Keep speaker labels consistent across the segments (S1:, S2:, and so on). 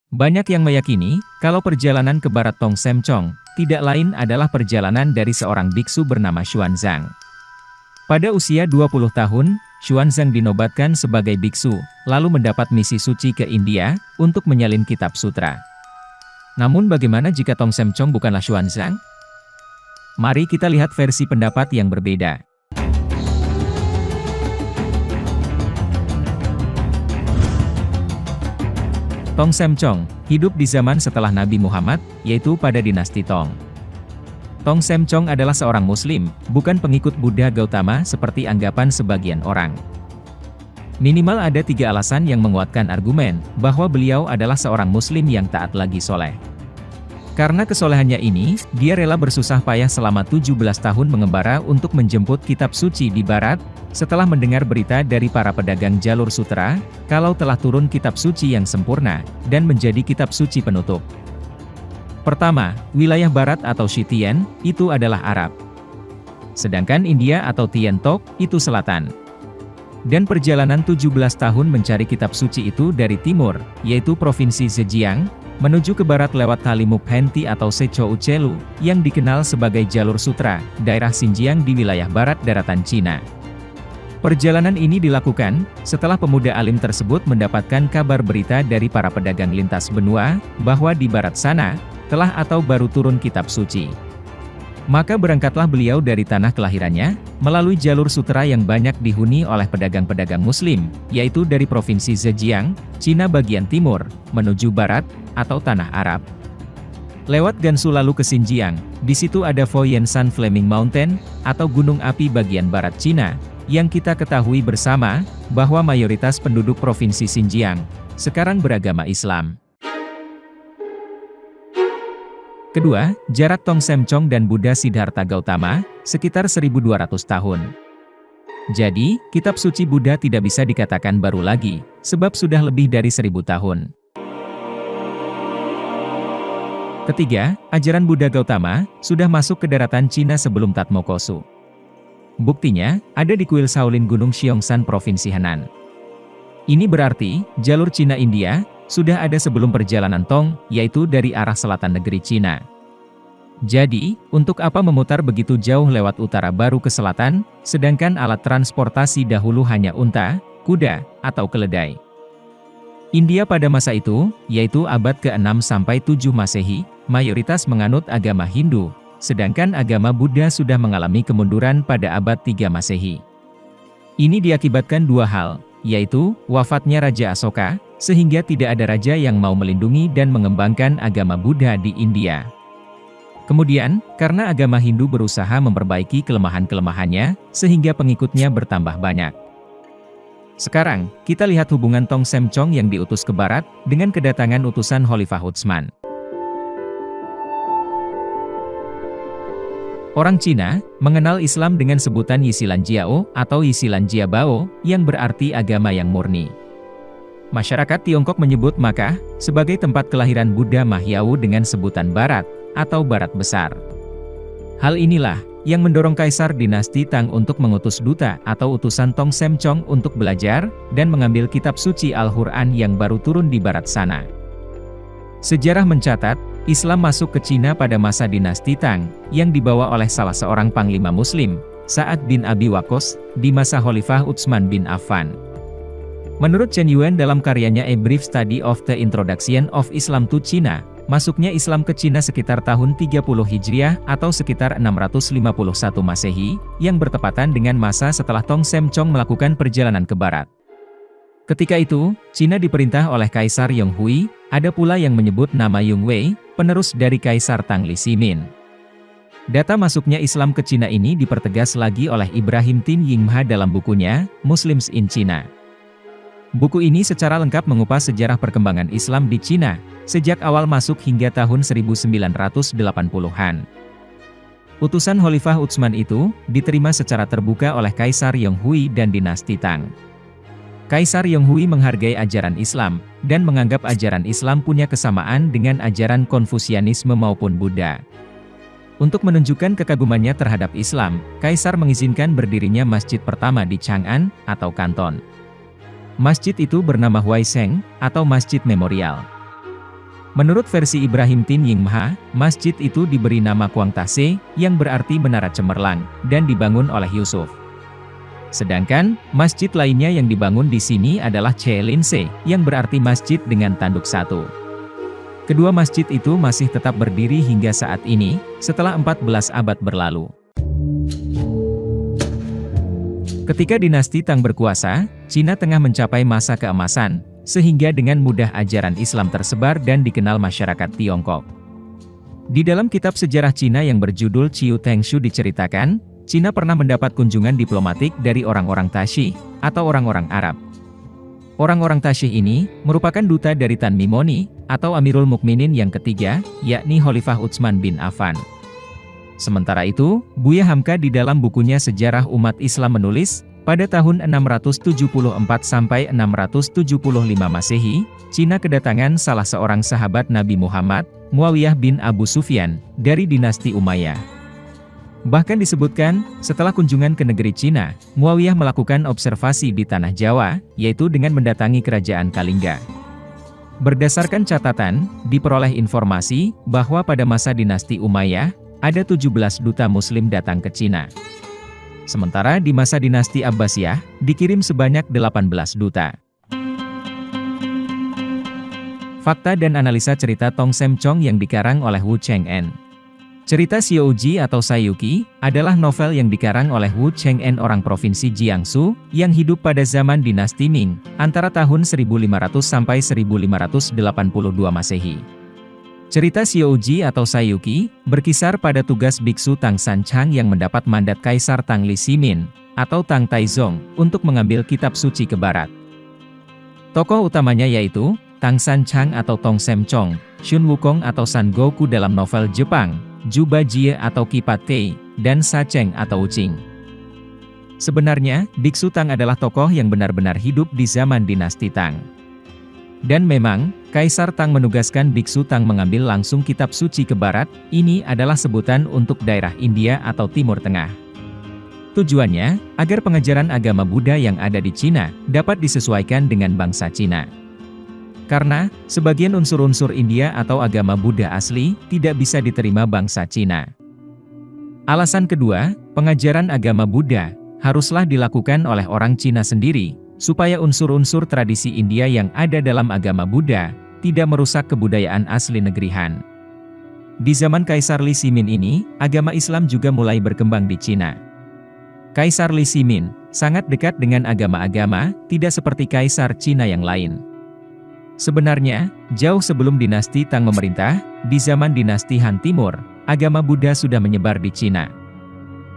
S1: Banyak yang meyakini, kalau perjalanan ke barat Tong Sem Chong, tidak lain adalah perjalanan dari seorang biksu bernama Xuanzang. Pada usia 20 tahun, Xuanzang dinobatkan sebagai biksu, lalu mendapat misi suci ke India, untuk menyalin kitab sutra. Namun bagaimana jika Tong Sem Chong bukanlah Xuanzang? Mari kita lihat versi pendapat yang berbeda. Tong Sem Chong hidup di zaman setelah Nabi Muhammad, yaitu pada dinasti Tong. Tong Sem Chong adalah seorang Muslim, bukan pengikut Buddha Gautama seperti anggapan sebagian orang. Minimal ada 3 alasan yang menguatkan argumen, bahwa beliau adalah seorang Muslim yang taat lagi soleh. Karena kesolehannya ini, dia rela bersusah payah selama 17 tahun mengembara untuk menjemput kitab suci di barat, setelah mendengar berita dari para pedagang jalur sutra, kalau telah turun kitab suci yang sempurna, dan menjadi kitab suci penutup. Pertama, wilayah barat atau Shitian, itu adalah Arab. Sedangkan India atau Tiantok, itu selatan. Dan perjalanan 17 tahun mencari kitab suci itu dari timur, yaitu Provinsi Zhejiang, menuju ke barat lewat Tali Mukhanti atau Sechou Chelu, yang dikenal sebagai jalur sutra, daerah Xinjiang di wilayah barat daratan Cina. Perjalanan ini dilakukan, setelah pemuda alim tersebut mendapatkan kabar berita dari para pedagang lintas benua, bahwa di barat sana, telah atau baru turun kitab suci. Maka berangkatlah beliau dari tanah kelahirannya, melalui jalur sutra yang banyak dihuni oleh pedagang-pedagang muslim, yaitu dari Provinsi Zhejiang, Cina bagian timur, menuju barat, atau Tanah Arab. Lewat Gansu lalu ke Xinjiang, di situ ada Foyenshan Flaming Mountain, atau gunung api bagian barat Cina, yang kita ketahui bersama, bahwa mayoritas penduduk Provinsi Xinjiang, sekarang beragama Islam. Kedua, jarak Tong Sem Chong dan Buddha Siddhartha Gautama, sekitar 1200 tahun. Jadi, kitab suci Buddha tidak bisa dikatakan baru lagi, sebab sudah lebih dari 1000 tahun. Ketiga, ajaran Buddha Gautama, sudah masuk ke daratan Cina sebelum Tatmokosu. Buktinya, ada di kuil Shaolin Gunung Xiongsan Provinsi Henan. Ini berarti, jalur Cina-India, sudah ada sebelum perjalanan Tong, yaitu dari arah selatan negeri Cina. Jadi, untuk apa memutar begitu jauh lewat utara baru ke selatan, sedangkan alat transportasi dahulu hanya unta, kuda, atau keledai. India pada masa itu, yaitu abad ke-6 sampai 7 Masehi, mayoritas menganut agama Hindu, sedangkan agama Buddha sudah mengalami kemunduran pada abad 3 Masehi. Ini diakibatkan 2 hal, yaitu, wafatnya Raja Asoka, sehingga tidak ada raja yang mau melindungi dan mengembangkan agama Buddha di India. Kemudian, karena agama Hindu berusaha memperbaiki kelemahan-kelemahannya, sehingga pengikutnya bertambah banyak. Sekarang, kita lihat hubungan Tong Sem Chong yang diutus ke barat, dengan kedatangan utusan Khalifah Utsman. Orang Cina, mengenal Islam dengan sebutan Yisilan Jiao, atau Yisilan Jiabao, yang berarti agama yang murni. Masyarakat Tiongkok menyebut Makkah, sebagai tempat kelahiran Buddha Mahyau dengan sebutan Barat, atau Barat Besar. Hal inilah, yang mendorong Kaisar dinasti Tang untuk mengutus duta atau utusan Tong Sem Chong untuk belajar, dan mengambil kitab suci Al-Quran yang baru turun di barat sana. Sejarah mencatat, Islam masuk ke Cina pada masa dinasti Tang, yang dibawa oleh salah seorang panglima Muslim, Sa'ad bin Abi Waqqas, di masa Khalifah Utsman bin Affan. Menurut Chen Yuan dalam karyanya A Brief Study of the Introduction of Islam to China, masuknya Islam ke Cina sekitar tahun 30 Hijriah atau sekitar 651 Masehi, yang bertepatan dengan masa setelah Tong Sem Chong melakukan perjalanan ke barat. Ketika itu, Cina diperintah oleh Kaisar Yong Hui, ada pula yang menyebut nama Yung Wei, penerus dari Kaisar Tang Li Ximin. Data masuknya Islam ke Cina ini dipertegas lagi oleh Ibrahim Tin Yingma dalam bukunya, Muslims in China. Buku ini secara lengkap mengupas sejarah perkembangan Islam di Cina, sejak awal masuk hingga tahun 1980-an. Utusan Khalifah Utsman itu, diterima secara terbuka oleh Kaisar Yong Hui dan dinasti Tang. Kaisar Yong Hui menghargai ajaran Islam, dan menganggap ajaran Islam punya kesamaan dengan ajaran Konfusianisme maupun Buddha. Untuk menunjukkan kekagumannya terhadap Islam, Kaisar mengizinkan berdirinya masjid pertama di Chang'an, atau Kanton. Masjid itu bernama Huaisheng, atau Masjid Memorial. Menurut versi Ibrahim Tin Ying Mha, masjid itu diberi nama Kuang Tase, yang berarti menara cemerlang, dan dibangun oleh Yusuf. Sedangkan, masjid lainnya yang dibangun di sini adalah Chelin Se, yang berarti masjid dengan tanduk satu. Kedua masjid itu masih tetap berdiri hingga saat ini, setelah 14 abad berlalu. Ketika dinasti Tang berkuasa, Cina tengah mencapai masa keemasan, sehingga dengan mudah ajaran Islam tersebar dan dikenal masyarakat Tiongkok. Di dalam kitab sejarah Cina yang berjudul Chiu Tengshu diceritakan, Cina pernah mendapat kunjungan diplomatik dari orang-orang Tashi, atau orang-orang Arab. Orang-orang Tashi ini, merupakan duta dari Tan Mimoni, atau Amirul Mukminin yang ketiga, yakni Khalifah Utsman bin Affan. Sementara itu, Buya Hamka di dalam bukunya Sejarah Umat Islam menulis, pada tahun 674–675 Masehi, Cina kedatangan salah seorang sahabat Nabi Muhammad, Muawiyah bin Abu Sufyan, dari dinasti Umayyah. Bahkan disebutkan, setelah kunjungan ke negeri Cina, Muawiyah melakukan observasi di tanah Jawa, yaitu dengan mendatangi kerajaan Kalingga. Berdasarkan catatan, diperoleh informasi bahwa pada masa dinasti Umayyah, ada 17 duta Muslim datang ke Cina. Sementara di masa dinasti Abbasiyah, dikirim sebanyak 18 duta. Fakta dan analisa cerita Tong Sem Chong yang dikarang oleh Wu Cheng-en. Cerita Xiaoji atau Sayuki, adalah novel yang dikarang oleh Wu Cheng-en orang provinsi Jiangsu, yang hidup pada zaman dinasti Ming, antara tahun 1500 sampai 1582 Masehi. Cerita Xiaoji atau Sayuki, berkisar pada tugas biksu Tang San Chang yang mendapat mandat Kaisar Tang Li Simin, atau Tang Taizong, untuk mengambil kitab suci ke barat. Tokoh utamanya yaitu, Tang San Chang atau Tong Sem Chong, Shun Wukong atau San Goku dalam novel Jepang, Juba Jie atau Kipat Kei, dan Sa Cheng atau Ucing. Sebenarnya, biksu Tang adalah tokoh yang benar-benar hidup di zaman dinasti Tang. Dan memang, Kaisar Tang menugaskan biksu Tang mengambil langsung kitab suci ke barat, ini adalah sebutan untuk daerah India atau Timur Tengah. Tujuannya, agar pengajaran agama Buddha yang ada di Cina, dapat disesuaikan dengan bangsa Cina. Karena, sebagian unsur-unsur India atau agama Buddha asli, tidak bisa diterima bangsa Cina. Alasan kedua, pengajaran agama Buddha, haruslah dilakukan oleh orang Cina sendiri, supaya unsur-unsur tradisi India yang ada dalam agama Buddha, tidak merusak kebudayaan asli negeri Han. Di zaman Kaisar Li Simin ini, agama Islam juga mulai berkembang di Cina. Kaisar Li Simin, sangat dekat dengan agama-agama, tidak seperti Kaisar Cina yang lain. Sebenarnya, jauh sebelum dinasti Tang memerintah, di zaman dinasti Han Timur, agama Buddha sudah menyebar di Cina.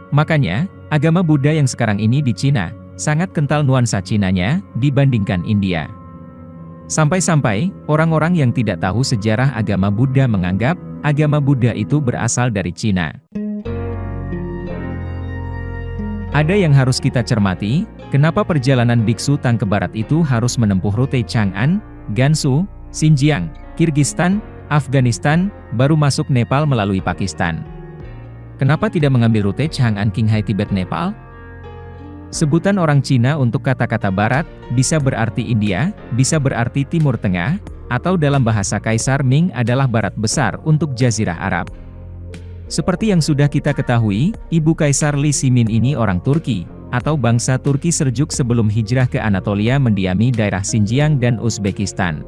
S1: Makanya, agama Buddha yang sekarang ini di Cina, sangat kental nuansa Cinanya, dibandingkan India. Sampai-sampai, orang-orang yang tidak tahu sejarah agama Buddha menganggap, agama Buddha itu berasal dari Cina. Ada yang harus kita cermati, kenapa perjalanan biksu Tang ke barat itu harus menempuh rute Chang'an, Gansu, Xinjiang, Kirgistan, Afghanistan, baru masuk Nepal melalui Pakistan. Kenapa tidak mengambil rute Chang'an Qinghai Tibet Nepal? Sebutan orang Cina untuk kata-kata barat, bisa berarti India, bisa berarti Timur Tengah, atau dalam bahasa Kaisar Ming adalah barat besar untuk Jazirah Arab. Seperti yang sudah kita ketahui, ibu Kaisar Li Simin ini orang Turki, atau bangsa Turki Seljuk sebelum hijrah ke Anatolia mendiami daerah Xinjiang dan Uzbekistan.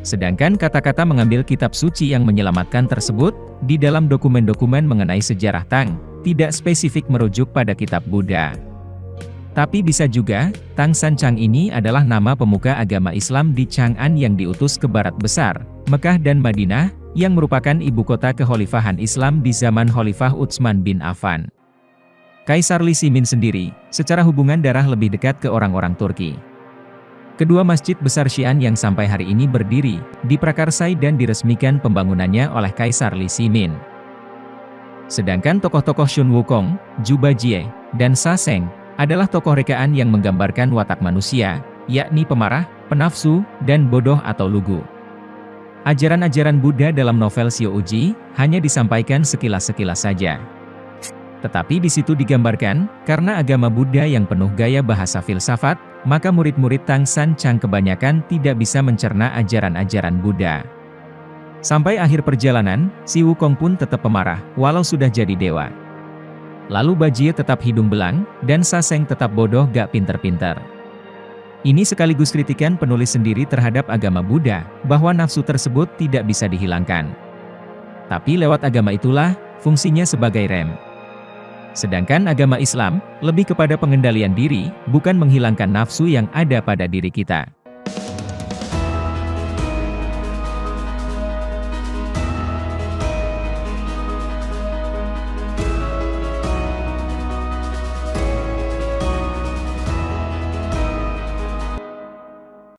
S1: Sedangkan kata-kata mengambil kitab suci yang menyelamatkan tersebut, di dalam dokumen-dokumen mengenai sejarah Tang, tidak spesifik merujuk pada kitab Buddha. Tapi bisa juga, Tang San Chang ini adalah nama pemuka agama Islam di Chang'an yang diutus ke barat besar, Mekah dan Madinah, yang merupakan ibu kota kekhalifahan Islam di zaman Khalifah Utsman bin Affan. Kaisar Li Simin sendiri, secara hubungan darah lebih dekat ke orang-orang Turki. Kedua masjid besar Xi'an yang sampai hari ini berdiri, diprakarsai dan diresmikan pembangunannya oleh Kaisar Li Simin. Sedangkan tokoh-tokoh Shun Wukong, Juba Jie, dan Sa Cheng, adalah tokoh rekaan yang menggambarkan watak manusia, yakni pemarah, penafsu, dan bodoh atau lugu. Ajaran-ajaran Buddha dalam novel Xiaoji, hanya disampaikan sekilas-sekilas saja. Tetapi di situ digambarkan, karena agama Buddha yang penuh gaya bahasa filsafat, maka murid-murid Tang San Chang kebanyakan tidak bisa mencerna ajaran-ajaran Buddha. Sampai akhir perjalanan, si Wukong pun tetap pemarah, walau sudah jadi dewa. Lalu Bajie tetap hidung belang, dan Saseng tetap bodoh gak pinter-pinter. Ini sekaligus kritikan penulis sendiri terhadap agama Buddha, bahwa nafsu tersebut tidak bisa dihilangkan. Tapi lewat agama itulah, fungsinya sebagai rem. Sedangkan agama Islam, lebih kepada pengendalian diri, bukan menghilangkan nafsu yang ada pada diri kita.